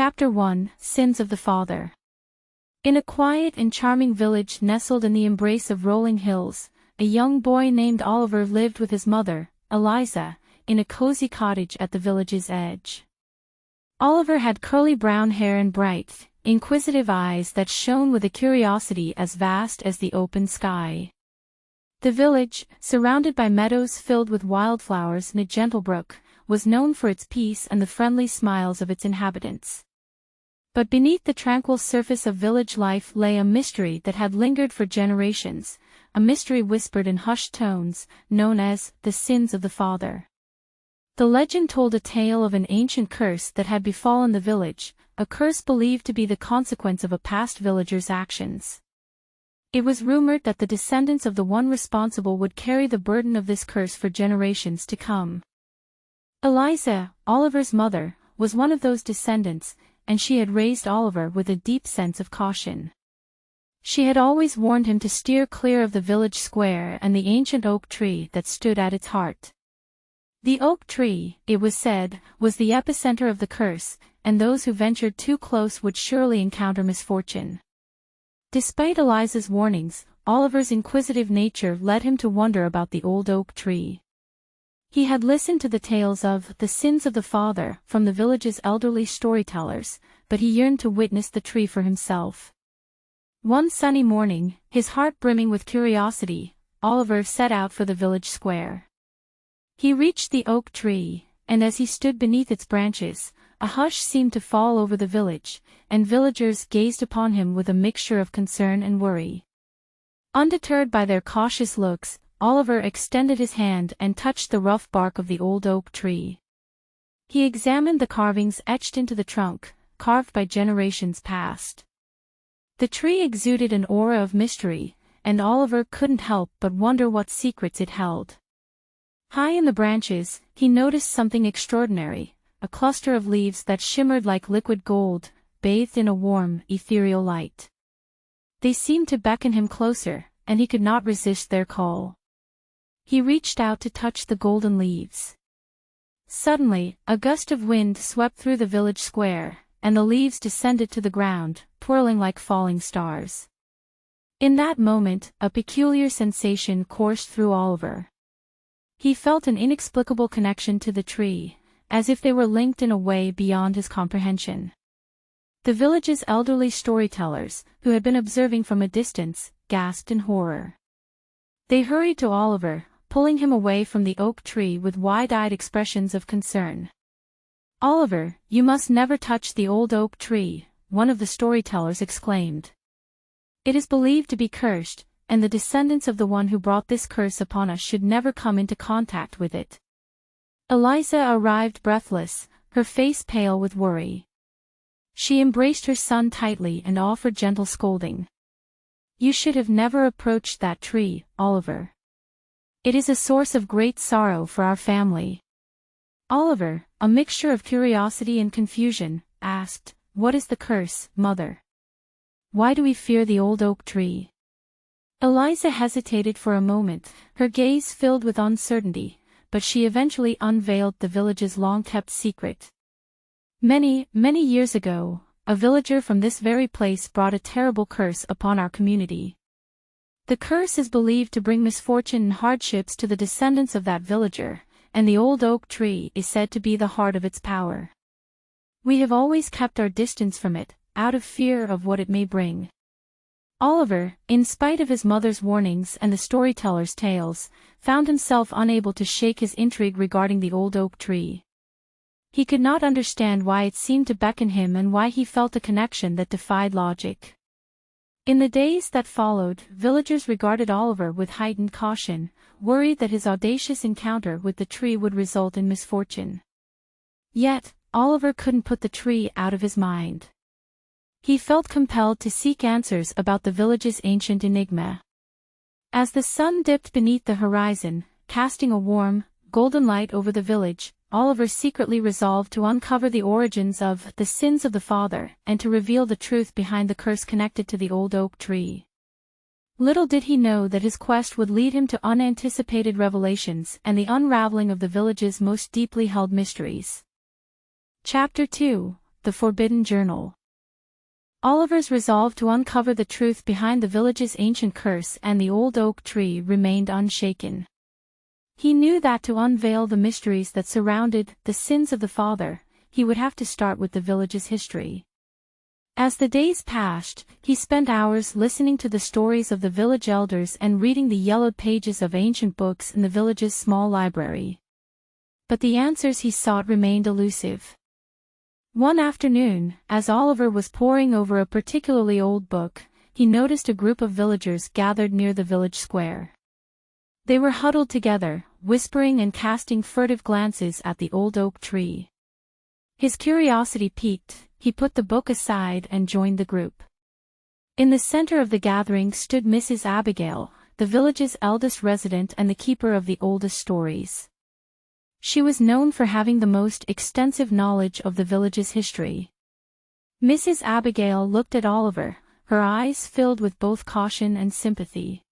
Chapter 1: Sins of the Father. In a quiet and charming village nestled in the embrace of rolling hills, a young boy named Oliver lived with his mother, Eliza, in a cozy cottage at the village's edge. Oliver had curly brown hair and bright, inquisitive eyes that shone with a curiosity as vast as the open sky. The village, surrounded by meadows filled with wildflowers and a gentle brook, was known for its peace and the friendly smiles of its inhabitants. But beneath the tranquil surface of village life lay a mystery that had lingered for generations, a mystery whispered in hushed tones, known as the sins of the father. The legend told a tale of an ancient curse that had befallen the village, a curse believed to be the consequence of a past villager's actions. It was rumored that the descendants of the one responsible would carry the burden of this curse for generations to come. Eliza, Oliver's mother, was one of those descendants, and she had raised Oliver with a deep sense of caution. She had always warned him to steer clear of the village square and the ancient oak tree that stood at its heart. The oak tree, it was said, was the epicenter of the curse, and those who ventured too close would surely encounter misfortune. Despite Eliza's warnings, Oliver's inquisitive nature led him to wonder about the old oak tree. He had listened to the tales of the sins of the father from the village's elderly storytellers, but he yearned to witness the tree for himself. One sunny morning, his heart brimming with curiosity, Oliver set out for the village square. He reached the oak tree, and as he stood beneath its branches, a hush seemed to fall over the village, and villagers gazed upon him with a mixture of concern and worry. Undeterred by their cautious looks, Oliver extended his hand and touched the rough bark of the old oak tree. He examined the carvings etched into the trunk, carved by generations past. The tree exuded an aura of mystery, and Oliver couldn't help but wonder what secrets it held. High in the branches, he noticed something extraordinary, a cluster of leaves that shimmered like liquid gold, bathed in a warm, ethereal light. They seemed to beckon him closer, and he could not resist their call. He reached out to touch the golden leaves. Suddenly, a gust of wind swept through the village square, and the leaves descended to the ground, twirling like falling stars. In that moment, a peculiar sensation coursed through Oliver. He felt an inexplicable connection to the tree, as if they were linked in a way beyond his comprehension. The village's elderly storytellers, who had been observing from a distance, gasped in horror. They hurried to Oliver, pulling him away from the oak tree with wide-eyed expressions of concern. "Oliver, you must never touch the old oak tree," one of the storytellers exclaimed. "It is believed to be cursed, and the descendants of the one who brought this curse upon us should never come into contact with it." Eliza arrived breathless, her face pale with worry. She embraced her son tightly and offered gentle scolding. "You should have never approached that tree, Oliver. It is a source of great sorrow for our family." Oliver, a mixture of curiosity and confusion, asked, "What is the curse, mother? Why do we fear the old oak tree?" Eliza hesitated for a moment, her gaze filled with uncertainty, but she eventually unveiled the village's long-kept secret. Many years ago, a villager from this very place brought a terrible curse upon our community. The curse is believed to bring misfortune and hardships to the descendants of that villager, and the old oak tree is said to be the heart of its power. We have always kept our distance from it, out of fear of what it may bring. Oliver, in spite of his mother's warnings and the storyteller's tales, found himself unable to shake his intrigue regarding the old oak tree. He could not understand why it seemed to beckon him and why he felt a connection that defied logic. In the days that followed, villagers regarded Oliver with heightened caution, worried that his audacious encounter with the tree would result in misfortune. Yet, Oliver couldn't put the tree out of his mind. He felt compelled to seek answers about the village's ancient enigma. As the sun dipped beneath the horizon, casting a warm, golden light over the village, Oliver secretly resolved to uncover the origins of the sins of the father and to reveal the truth behind the curse connected to the old oak tree. Little did he know that his quest would lead him to unanticipated revelations and the unraveling of the village's most deeply held mysteries. Chapter 2: The Forbidden Journal. Oliver's resolve to uncover the truth behind the village's ancient curse and the old oak tree remained unshaken. He knew that to unveil the mysteries that surrounded the sins of the father, he would have to start with the village's history. As the days passed, he spent hours listening to the stories of the village elders and reading the yellowed pages of ancient books in the village's small library. But the answers he sought remained elusive. One afternoon, as Oliver was poring over a particularly old book, he noticed a group of villagers gathered near the village square. They were huddled together, whispering and casting furtive glances at the old oak tree. His curiosity piqued, he put the book aside and joined the group. In the center of the gathering stood Mrs. Abigail, the village's eldest resident and the keeper of the oldest stories. She was known for having the most extensive knowledge of the village's history. Mrs. Abigail looked at Oliver, her eyes filled with both caution and sympathy.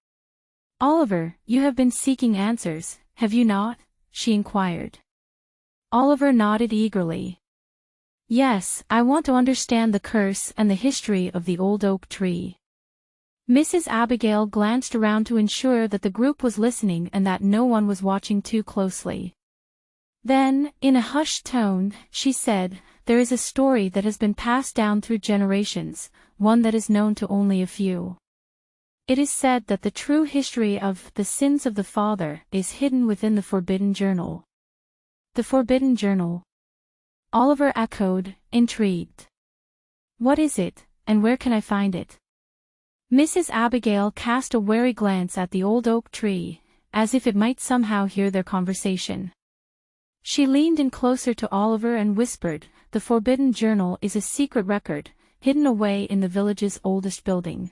"Oliver, you have been seeking answers, have you not?" she inquired. Oliver nodded eagerly. "Yes, I want to understand the curse and the history of the old oak tree." Mrs. Abigail glanced around to ensure that the group was listening and that no one was watching too closely. Then, in a hushed tone, she said, "There is a story that has been passed down through generations, one that is known to only a few. It is said that the true history of the sins of the father is hidden within the Forbidden Journal." The Forbidden Journal? Oliver echoed, intrigued. "What is it, and where can I find it?" Mrs. Abigail cast a wary glance at the old oak tree, as if it might somehow hear their conversation. She leaned in closer to Oliver and whispered, "The Forbidden Journal is a secret record, hidden away in the village's oldest building.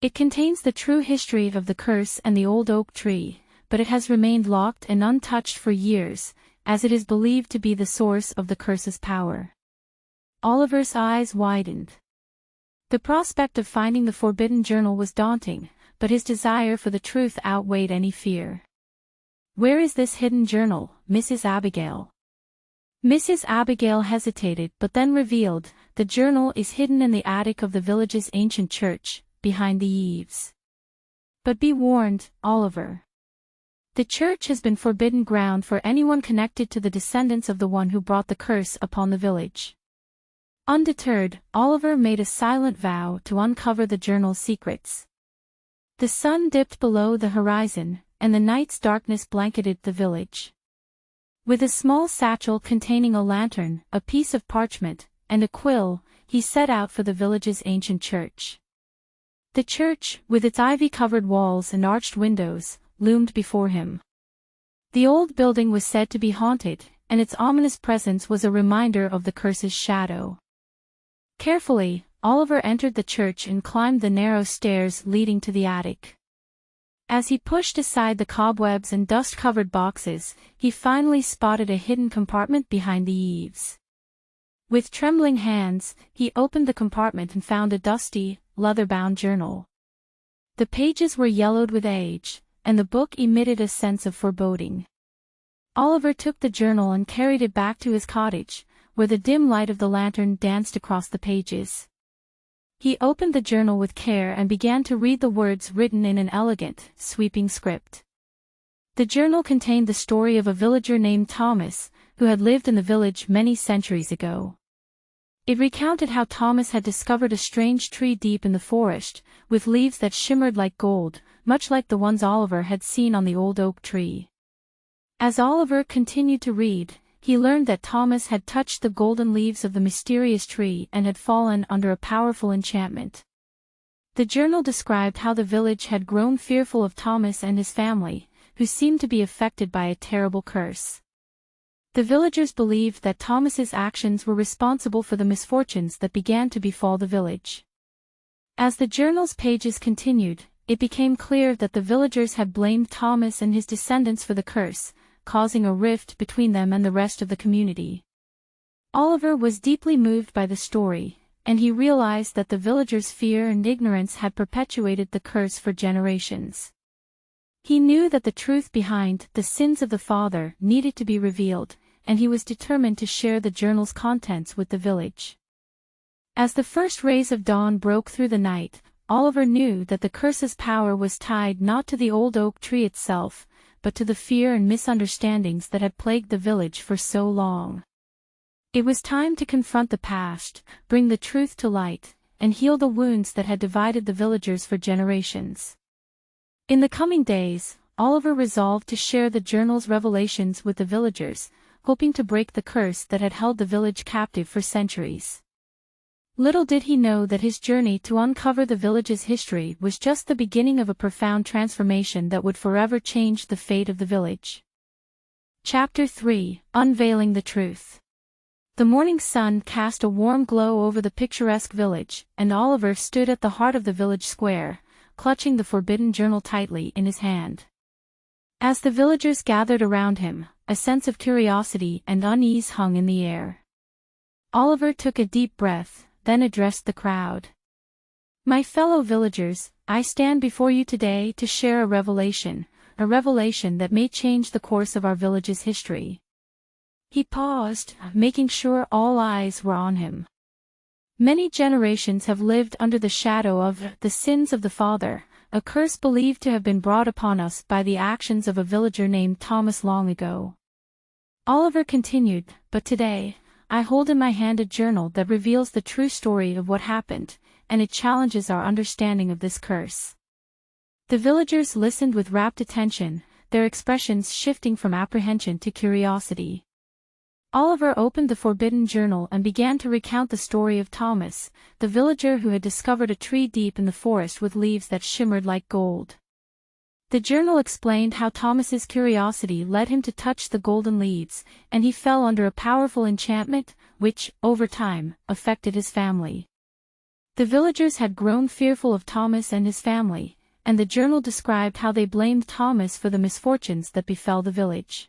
It contains the true history of the curse and the old oak tree, but it has remained locked and untouched for years, as it is believed to be the source of the curse's power." Oliver's eyes widened. The prospect of finding the Forbidden Journal was daunting, but his desire for the truth outweighed any fear. "Where is this hidden journal, Mrs. Abigail?" Mrs. Abigail hesitated but then revealed, "The journal is hidden in the attic of the village's ancient church, behind the eaves. But be warned, Oliver. The church has been forbidden ground for anyone connected to the descendants of the one who brought the curse upon the village." Undeterred, Oliver made a silent vow to uncover the journal's secrets. The sun dipped below the horizon, and the night's darkness blanketed the village. With a small satchel containing a lantern, a piece of parchment, and a quill, he set out for the village's ancient church. The church, with its ivy-covered walls and arched windows, loomed before him. The old building was said to be haunted, and its ominous presence was a reminder of the curse's shadow. Carefully, Oliver entered the church and climbed the narrow stairs leading to the attic. As he pushed aside the cobwebs and dust-covered boxes, he finally spotted a hidden compartment behind the eaves. With trembling hands, he opened the compartment and found a dusty, leather-bound journal. The pages were yellowed with age, and the book emitted a sense of foreboding. Oliver took the journal and carried it back to his cottage, where the dim light of the lantern danced across the pages. He opened the journal with care and began to read the words written in an elegant, sweeping script. The journal contained the story of a villager named Thomas, who had lived in the village many centuries ago. It recounted how Thomas had discovered a strange tree deep in the forest, with leaves that shimmered like gold, much like the ones Oliver had seen on the old oak tree. As Oliver continued to read, he learned that Thomas had touched the golden leaves of the mysterious tree and had fallen under a powerful enchantment. The journal described how the village had grown fearful of Thomas and his family, who seemed to be affected by a terrible curse. The villagers believed that Thomas's actions were responsible for the misfortunes that began to befall the village. As the journal's pages continued, it became clear that the villagers had blamed Thomas and his descendants for the curse, causing a rift between them and the rest of the community. Oliver was deeply moved by the story, and he realized that the villagers' fear and ignorance had perpetuated the curse for generations. He knew that the truth behind the sins of the father needed to be revealed, and he was determined to share the journal's contents with the village. As the first rays of dawn broke through the night, Oliver knew that the curse's power was tied not to the old oak tree itself, but to the fear and misunderstandings that had plagued the village for so long. It was time to confront the past, bring the truth to light, and heal the wounds that had divided the villagers for generations. In the coming days, Oliver resolved to share the journal's revelations with the villagers, hoping to break the curse that had held the village captive for centuries. Little did he know that his journey to uncover the village's history was just the beginning of a profound transformation that would forever change the fate of the village. Chapter 3: Unveiling the Truth. The morning sun cast a warm glow over the picturesque village, and Oliver stood at the heart of the village square, clutching the forbidden journal tightly in his hand. As the villagers gathered around him, a sense of curiosity and unease hung in the air. Oliver took a deep breath, then addressed the crowd. "My fellow villagers, I stand before you today to share a revelation that may change the course of our village's history." He paused, making sure all eyes were on him. Many generations have lived under the shadow of the sins of the father, a curse believed to have been brought upon us by the actions of a villager named Thomas long ago. Oliver continued, "But today, I hold in my hand a journal that reveals the true story of what happened, and it challenges our understanding of this curse." The villagers listened with rapt attention, their expressions shifting from apprehension to curiosity. Oliver opened the forbidden journal and began to recount the story of Thomas, the villager who had discovered a tree deep in the forest with leaves that shimmered like gold. The journal explained how Thomas's curiosity led him to touch the golden leaves, and he fell under a powerful enchantment, which, over time, affected his family. The villagers had grown fearful of Thomas and his family, and the journal described how they blamed Thomas for the misfortunes that befell the village.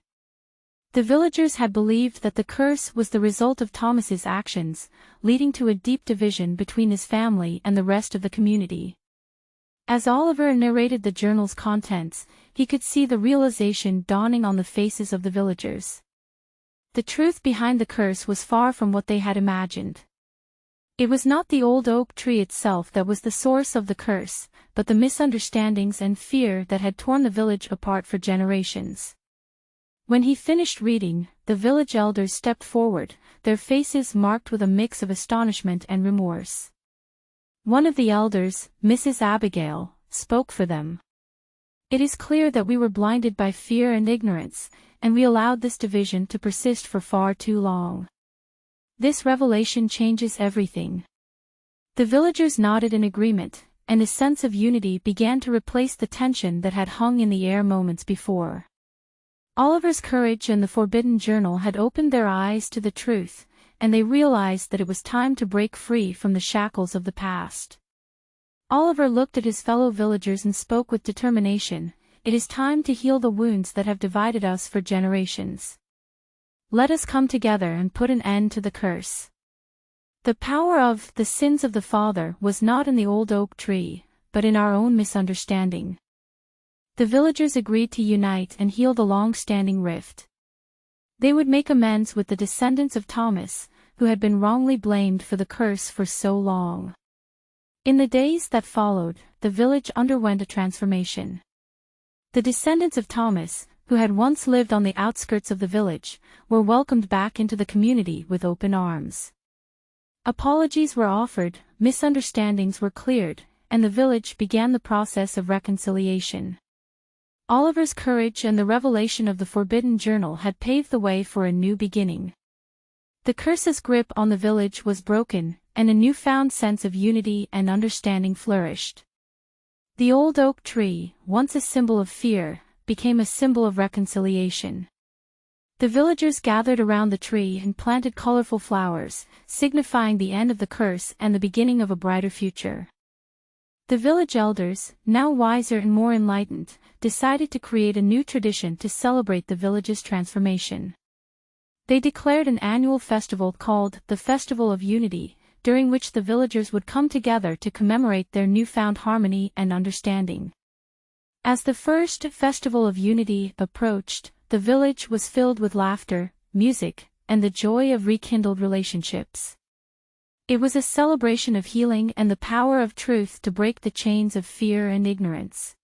The villagers had believed that the curse was the result of Thomas's actions, leading to a deep division between his family and the rest of the community. As Oliver narrated the journal's contents, he could see the realization dawning on the faces of the villagers. The truth behind the curse was far from what they had imagined. It was not the old oak tree itself that was the source of the curse, but the misunderstandings and fear that had torn the village apart for generations. When he finished reading, the village elders stepped forward, their faces marked with a mix of astonishment and remorse. One of the elders, Mrs. Abigail, spoke for them. "It is clear that we were blinded by fear and ignorance, and we allowed this division to persist for far too long. This revelation changes everything." The villagers nodded in agreement, and a sense of unity began to replace the tension that had hung in the air moments before. Oliver's courage and the forbidden journal had opened their eyes to the truth, and they realized that it was time to break free from the shackles of the past. Oliver looked at his fellow villagers and spoke with determination, "It is time to heal the wounds that have divided us for generations. Let us come together and put an end to the curse." The power of the sins of the father was not in the old oak tree, but in our own misunderstanding. The villagers agreed to unite and heal the long-standing rift. They would make amends with the descendants of Thomas, who had been wrongly blamed for the curse for so long. In the days that followed, the village underwent a transformation. The descendants of Thomas, who had once lived on the outskirts of the village, were welcomed back into the community with open arms. Apologies were offered, misunderstandings were cleared, and the village began the process of reconciliation. Oliver's courage and the revelation of the forbidden journal had paved the way for a new beginning. The curse's grip on the village was broken, and a newfound sense of unity and understanding flourished. The old oak tree, once a symbol of fear, became a symbol of reconciliation. The villagers gathered around the tree and planted colorful flowers, signifying the end of the curse and the beginning of a brighter future. The village elders, now wiser and more enlightened, decided to create a new tradition to celebrate the village's transformation. They declared an annual festival called the Festival of Unity, during which the villagers would come together to commemorate their newfound harmony and understanding. As the first Festival of Unity approached, the village was filled with laughter, music, and the joy of rekindled relationships. It was a celebration of healing and the power of truth to break the chains of fear and ignorance.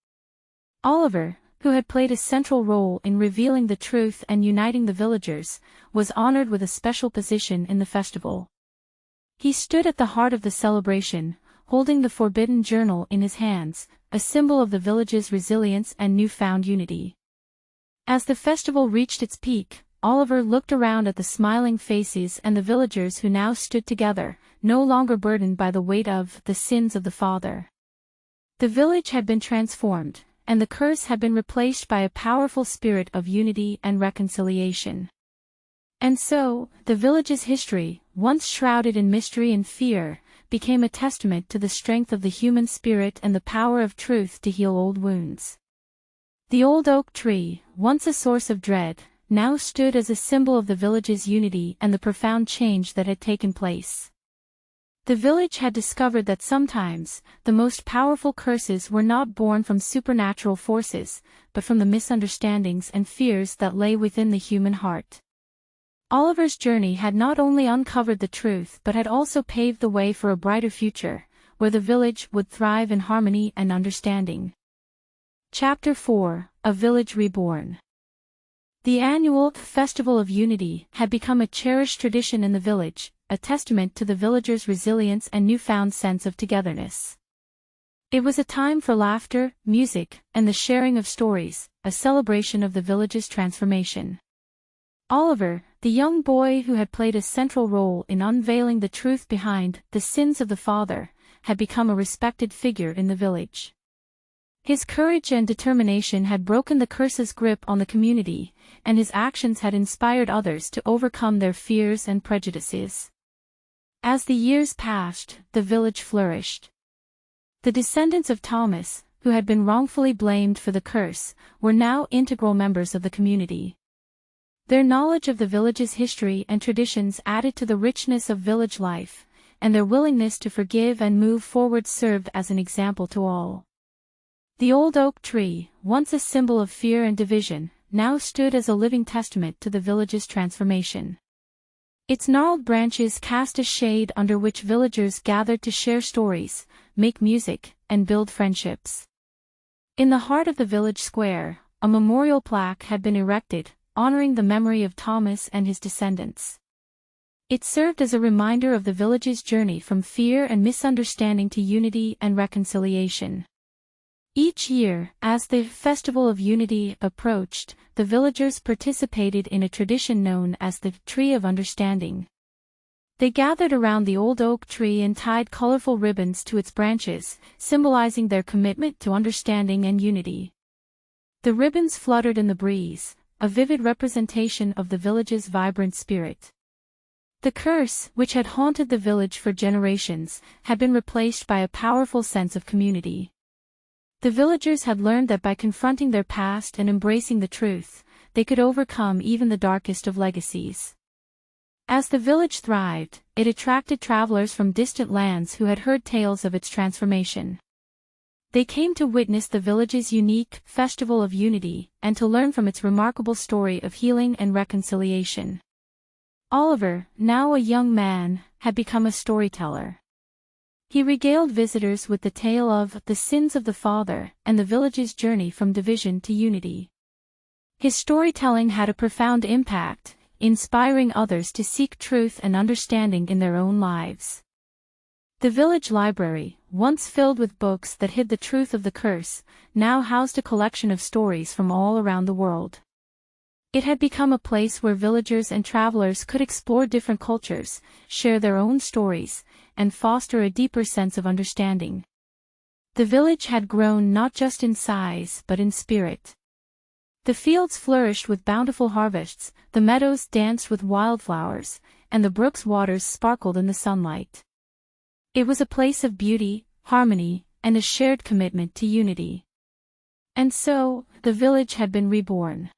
Oliver, who had played a central role in revealing the truth and uniting the villagers, was honored with a special position in the festival. He stood at the heart of the celebration, holding the forbidden journal in his hands, a symbol of the village's resilience and newfound unity. As the festival reached its peak, Oliver looked around at the smiling faces and the villagers who now stood together, no longer burdened by the weight of the sins of the father. The village had been transformed, and the curse had been replaced by a powerful spirit of unity and reconciliation. And so, the village's history, once shrouded in mystery and fear, became a testament to the strength of the human spirit and the power of truth to heal old wounds. The old oak tree, once a source of dread, now stood as a symbol of the village's unity and the profound change that had taken place. The village had discovered that sometimes, the most powerful curses were not born from supernatural forces, but from the misunderstandings and fears that lay within the human heart. Oliver's journey had not only uncovered the truth but had also paved the way for a brighter future, where the village would thrive in harmony and understanding. Chapter 4: A Village Reborn. The annual Festival of Unity had become a cherished tradition in the village, a testament to the villagers' resilience and newfound sense of togetherness. It was a time for laughter, music, and the sharing of stories, a celebration of the village's transformation. Oliver, the young boy who had played a central role in unveiling the truth behind the sins of the father, had become a respected figure in the village. His courage and determination had broken the curse's grip on the community, and his actions had inspired others to overcome their fears and prejudices. As the years passed, the village flourished. The descendants of Thomas, who had been wrongfully blamed for the curse, were now integral members of the community. Their knowledge of the village's history and traditions added to the richness of village life, and their willingness to forgive and move forward served as an example to all. The old oak tree, once a symbol of fear and division, now stood as a living testament to the village's transformation. Its gnarled branches cast a shade under which villagers gathered to share stories, make music, and build friendships. In the heart of the village square, a memorial plaque had been erected, honoring the memory of Thomas and his descendants. It served as a reminder of the village's journey from fear and misunderstanding to unity and reconciliation. Each year, as the Festival of Unity approached, the villagers participated in a tradition known as the Tree of Understanding. They gathered around the old oak tree and tied colorful ribbons to its branches, symbolizing their commitment to understanding and unity. The ribbons fluttered in the breeze, a vivid representation of the village's vibrant spirit. The curse, which had haunted the village for generations, had been replaced by a powerful sense of community. The villagers had learned that by confronting their past and embracing the truth, they could overcome even the darkest of legacies. As the village thrived, it attracted travelers from distant lands who had heard tales of its transformation. They came to witness the village's unique Festival of Unity and to learn from its remarkable story of healing and reconciliation. Oliver, now a young man, had become a storyteller. He regaled visitors with the tale of the sins of the father and the village's journey from division to unity. His storytelling had a profound impact, inspiring others to seek truth and understanding in their own lives. The village library, once filled with books that hid the truth of the curse, now housed a collection of stories from all around the world. It had become a place where villagers and travelers could explore different cultures, share their own stories, and foster a deeper sense of understanding. The village had grown not just in size but in spirit. The fields flourished with bountiful harvests, the meadows danced with wildflowers, and the brook's waters sparkled in the sunlight. It was a place of beauty, harmony, and a shared commitment to unity. And so, the village had been reborn.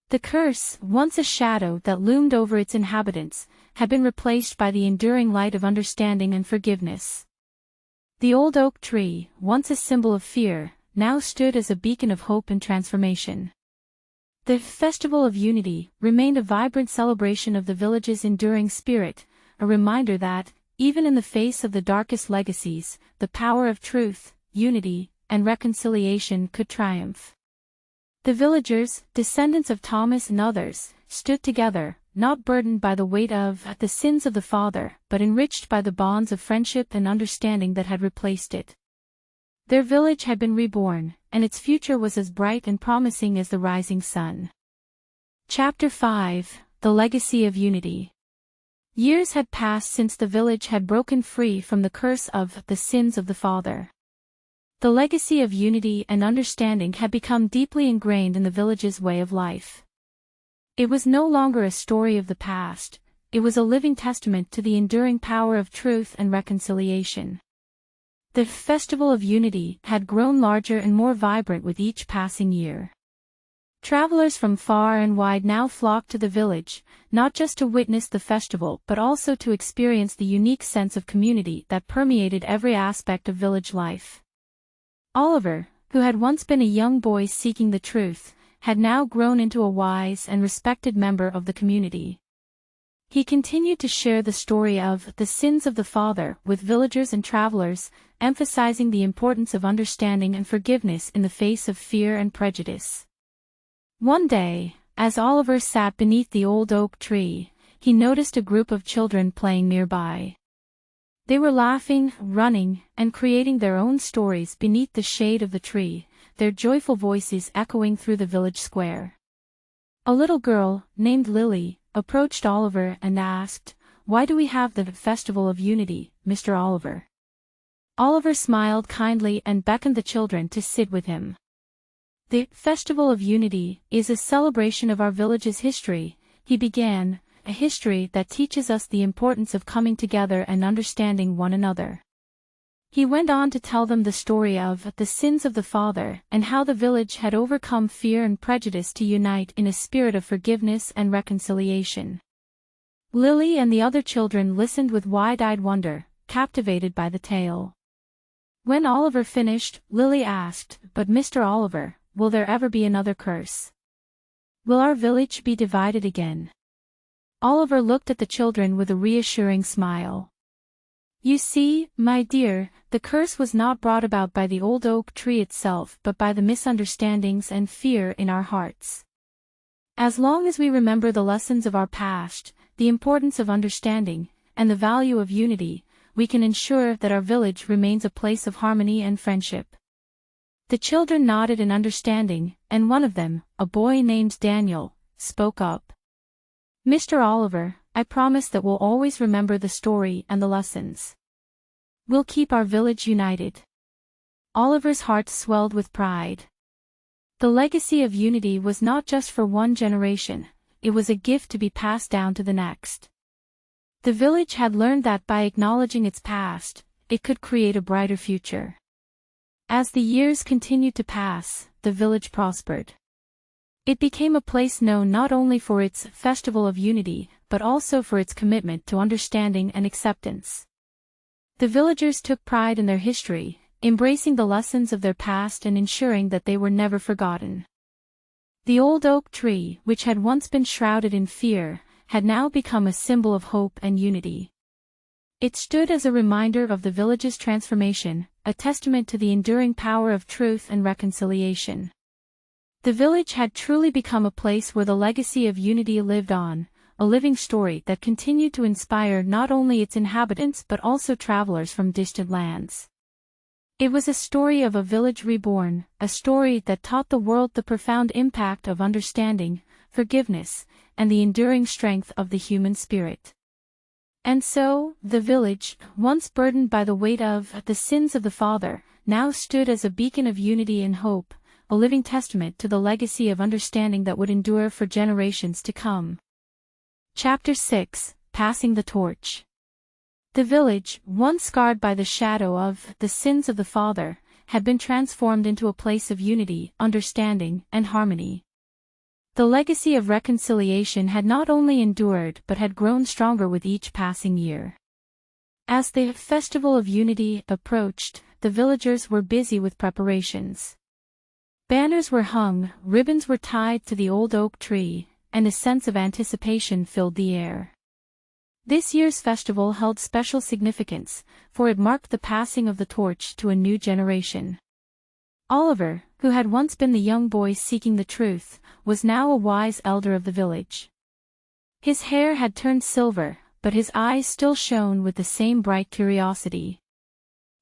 The curse, once a shadow that loomed over its inhabitants, had been replaced by the enduring light of understanding and forgiveness. The old oak tree, once a symbol of fear, now stood as a beacon of hope and transformation. The Festival of Unity remained a vibrant celebration of the village's enduring spirit, a reminder that, even in the face of the darkest legacies, the power of truth, unity, and reconciliation could triumph. The villagers, descendants of Thomas and others, stood together, not burdened by the weight of the sins of the father, but enriched by the bonds of friendship and understanding that had replaced it. Their village had been reborn, and its future was as bright and promising as the rising sun. Chapter 5: The Legacy of Unity. Years had passed since the village had broken free from the curse of the sins of the father. The legacy of unity and understanding had become deeply ingrained in the village's way of life. It was no longer a story of the past, it was a living testament to the enduring power of truth and reconciliation. The Festival of Unity had grown larger and more vibrant with each passing year. Travelers from far and wide now flocked to the village, not just to witness the festival but also to experience the unique sense of community that permeated every aspect of village life. Oliver, who had once been a young boy seeking the truth, had now grown into a wise and respected member of the community. He continued to share the story of the sins of the father with villagers and travelers, emphasizing the importance of understanding and forgiveness in the face of fear and prejudice. One day, as Oliver sat beneath the old oak tree, he noticed a group of children playing nearby. They were laughing, running, and creating their own stories beneath the shade of the tree, their joyful voices echoing through the village square. A little girl, named Lily, approached Oliver and asked, "Why do we have the Festival of Unity, Mr. Oliver?" Oliver smiled kindly and beckoned the children to sit with him. "The Festival of Unity is a celebration of our village's history," he began, "a history that teaches us the importance of coming together and understanding one another." He went on to tell them the story of the sins of the father and how the village had overcome fear and prejudice to unite in a spirit of forgiveness and reconciliation. Lily and the other children listened with wide-eyed wonder, captivated by the tale. When Oliver finished, Lily asked, "But Mr. Oliver, will there ever be another curse? Will our village be divided again?" Oliver looked at the children with a reassuring smile. "You see, my dear, the curse was not brought about by the old oak tree itself but by the misunderstandings and fear in our hearts. As long as we remember the lessons of our past, the importance of understanding, and the value of unity, we can ensure that our village remains a place of harmony and friendship." The children nodded in understanding, and one of them, a boy named Daniel, spoke up. "Mr. Oliver, I promise that we'll always remember the story and the lessons. We'll keep our village united." Oliver's heart swelled with pride. The legacy of unity was not just for one generation, it was a gift to be passed down to the next. The village had learned that by acknowledging its past, it could create a brighter future. As the years continued to pass, the village prospered. It became a place known not only for its Festival of Unity, but also for its commitment to understanding and acceptance. The villagers took pride in their history, embracing the lessons of their past and ensuring that they were never forgotten. The old oak tree, which had once been shrouded in fear, had now become a symbol of hope and unity. It stood as a reminder of the village's transformation, a testament to the enduring power of truth and reconciliation. The village had truly become a place where the legacy of unity lived on, a living story that continued to inspire not only its inhabitants but also travelers from distant lands. It was a story of a village reborn, a story that taught the world the profound impact of understanding, forgiveness, and the enduring strength of the human spirit. And so, the village, once burdened by the weight of the sins of the father, now stood as a beacon of unity and hope, a living testament to the legacy of understanding that would endure for generations to come. Chapter 6: Passing the Torch. The village, once scarred by the shadow of the sins of the father, had been transformed into a place of unity, understanding, and harmony. The legacy of reconciliation had not only endured but had grown stronger with each passing year. As the Festival of Unity approached, the villagers were busy with preparations. Banners were hung, ribbons were tied to the old oak tree, and a sense of anticipation filled the air. This year's festival held special significance, for it marked the passing of the torch to a new generation. Oliver, who had once been the young boy seeking the truth, was now a wise elder of the village. His hair had turned silver, but his eyes still shone with the same bright curiosity.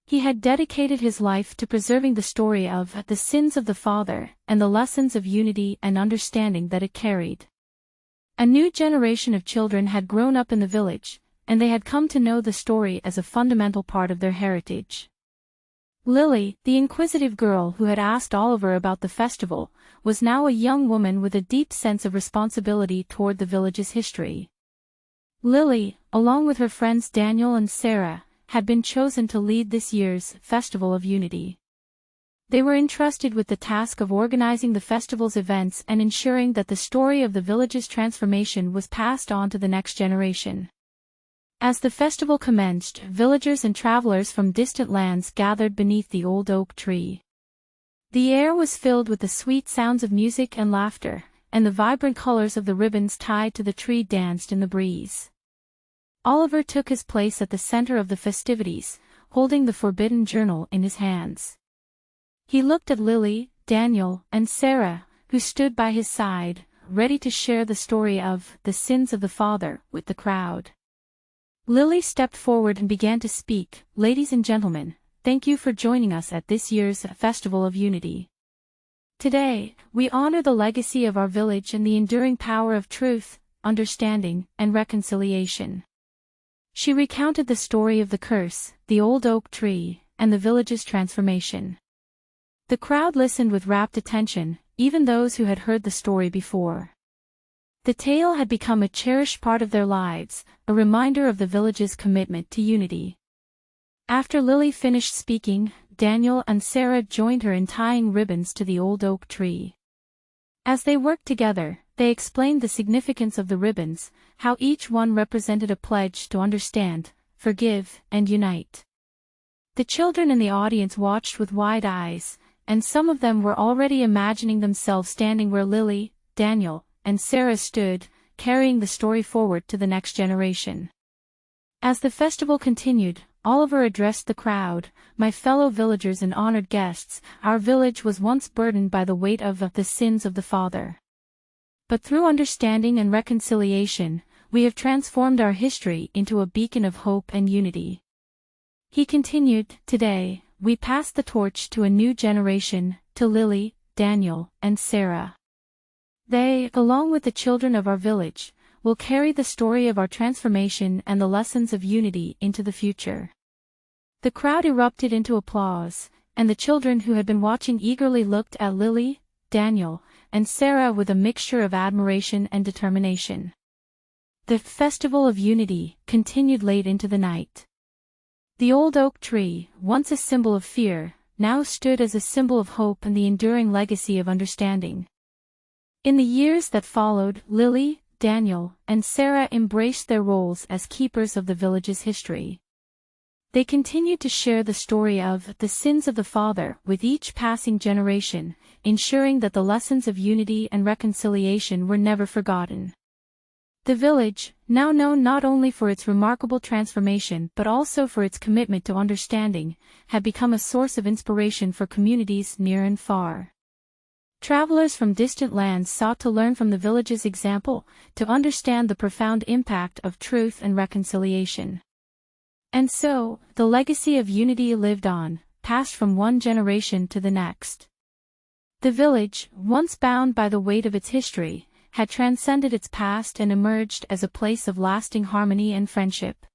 He had dedicated his life to preserving the story of the sins of the father and the lessons of unity and understanding that it carried. A new generation of children had grown up in the village, and they had come to know the story as a fundamental part of their heritage. Lily, the inquisitive girl who had asked Oliver about the festival, was now a young woman with a deep sense of responsibility toward the village's history. Lily, along with her friends Daniel and Sarah, had been chosen to lead this year's Festival of Unity. They were entrusted with the task of organizing the festival's events and ensuring that the story of the village's transformation was passed on to the next generation. As the festival commenced, villagers and travelers from distant lands gathered beneath the old oak tree. The air was filled with the sweet sounds of music and laughter, and the vibrant colors of the ribbons tied to the tree danced in the breeze. Oliver took his place at the center of the festivities, holding the forbidden journal in his hands. He looked at Lily, Daniel, and Sarah, who stood by his side, ready to share the story of the sins of the father with the crowd. Lily stepped forward and began to speak. "Ladies and gentlemen, thank you for joining us at this year's Festival of Unity. Today, we honor the legacy of our village and the enduring power of truth, understanding, and reconciliation." She recounted the story of the curse, the old oak tree, and the village's transformation. The crowd listened with rapt attention, even those who had heard the story before. The tale had become a cherished part of their lives, a reminder of the village's commitment to unity. After Lily finished speaking, Daniel and Sarah joined her in tying ribbons to the old oak tree. As they worked together, they explained the significance of the ribbons, how each one represented a pledge to understand, forgive, and unite. The children in the audience watched with wide eyes, and some of them were already imagining themselves standing where Lily, Daniel, and Sarah stood, carrying the story forward to the next generation. As the festival continued, Oliver addressed the crowd. "My fellow villagers and honored guests, our village was once burdened by the weight of the sins of the father. But through understanding and reconciliation, we have transformed our history into a beacon of hope and unity." He continued, "Today, we pass the torch to a new generation, to Lily, Daniel, and Sarah. They, along with the children of our village, will carry the story of our transformation and the lessons of unity into the future." The crowd erupted into applause, and the children who had been watching eagerly looked at Lily, Daniel, and Sarah with a mixture of admiration and determination. The Festival of Unity continued late into the night. The old oak tree, once a symbol of fear, now stood as a symbol of hope and the enduring legacy of understanding. In the years that followed, Lily, Daniel, and Sarah embraced their roles as keepers of the village's history. They continued to share the story of the sins of the father with each passing generation, ensuring that the lessons of unity and reconciliation were never forgotten. The village, now known not only for its remarkable transformation but also for its commitment to understanding, had become a source of inspiration for communities near and far. Travelers from distant lands sought to learn from the village's example, to understand the profound impact of truth and reconciliation. And so, the legacy of unity lived on, passed from one generation to the next. The village, once bound by the weight of its history, had transcended its past and emerged as a place of lasting harmony and friendship.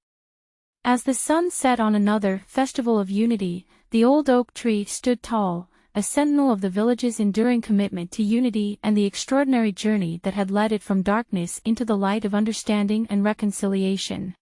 As the sun set on another Festival of Unity, the old oak tree stood tall, a sentinel of the village's enduring commitment to unity and the extraordinary journey that had led it from darkness into the light of understanding and reconciliation.